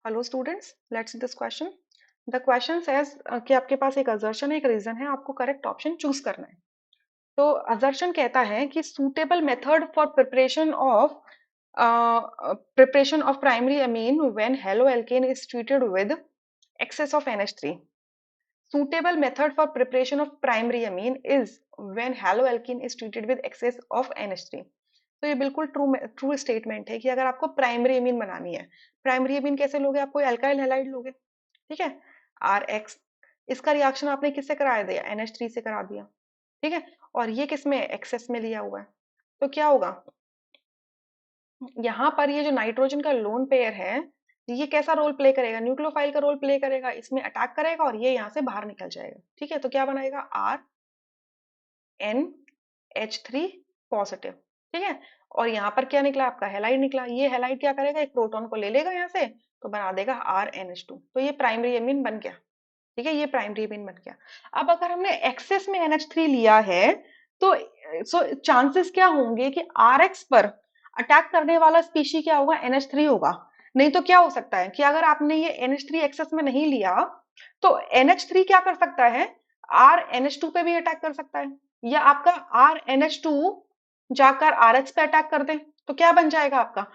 Hello students, let's this question. The question says कि आपके पास एक असर्शन है, एक रीजन है, आपको करेक्ट ऑप्शन चूज करना है. तो असर्शन कहता है कि suitable method for preparation of primary amine when halo alkane is treated with excess of NH3. Suitable method for preparation of primary amine is when haloalkene is treated with excess of NH3. तो ये बिल्कुल true statement है कि अगर आपको primary amine बनानी है, primary amine कैसे लोगे? आप कोई अल्काइल हैलाइड लोगे, ठीक है, आर एक्स. इसका रिएक्शन आपने किससे करा दिया? NH3 से करा दिया, ठीक है. और ये किसमें? एक्सेस में लिया हुआ है. तो क्या होगा यहाँ पर? ये जो नाइट्रोजन का लोन पेयर है, ये कैसा रोल प्ले करेगा? न्यूक्लियोफाइल का रोल प्ले करेगा, इसमें अटैक करेगा और ये यहाँ से बाहर निकल जाएगा, ठीक है. तो क्या बनाएगा? R N H three positive, ठीक है. और यहाँ पर क्या निकला? आपका हेलाइड निकला. ये हेलाइड क्या करेगा? एक प्रोटॉन को ले लेगा यहाँ से, तो बना देगा RNH2. तो ये प्राइमरी एमीन बन गया, ठीक है. ये प्राइमरी एमीन बन गया. अब अगर हमने एक्सेस में NH3 लिया है, तो चांसेस क्या होंगे कि RX पर अटैक करने वाला स्पीशी क्या होगा? NH3 होगा. नहीं तो क्या हो सकता है कि अगर आपने ये NH3 एक्सेस में नहीं लिया, तो NH3 क्या कर सकता है? RNH2 पे भी अटैक कर सकता है, या आपका RNH2 जाकर RX पे अटैक कर दे. तो क्या बन जाएगा आपका?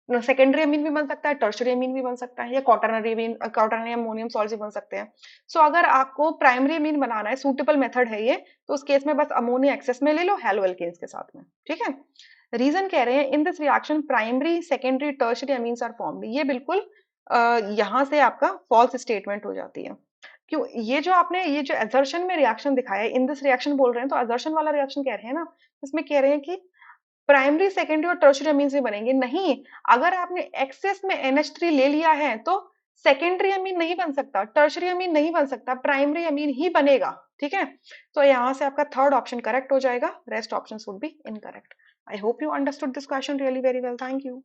सेकेंडरी अमीन भी बन सकता है, टर्शरी अमीन भी बन सकता है, या क्वाटरनरी अमीन, क्वाटरनरी अमोनियम सॉल्ट भी बन सकते हैं. सो अगर आपको प्राइमरी अमीन बनाना है, सूटेबल मेथड है ये, तो उस केस में बस अमोनिया एक्सेस में ले लो हेलो एल्केन्स के साथ में, ठीक है. रीजन कह रहे हैं in this reaction primary secondary tertiary amines are formed. ये बिल्कुल यहाँ से आपका फॉल्स स्टेटमेंट हो जाती है. क्यों? ये जो आपने ये जो असर्शन में रिएक्शन दिखाया है, इन दिस रिएक्शन बोल रहे हैं, तो असर्शन वाला रिएक्शन कह रहे हैं ना, इसमें कह रहे हैं कि प्राइमरी सेकेंडरी और टर्शियरी अमीन में बनेंगे नहीं. अगर आपने एक्सेस में NH3 ले लिया है, तो सेकेंडरी अमीन नहीं बन सकता, टर्शियरी अमीन नहीं बन सकता, प्राइमरी अमीन ही बनेगा, ठीक है. तो यहाँ से आपका थर्ड ऑप्शन करेक्ट हो जाएगा, rest option would be incorrect. I hope you understood this question really very well. Thank you.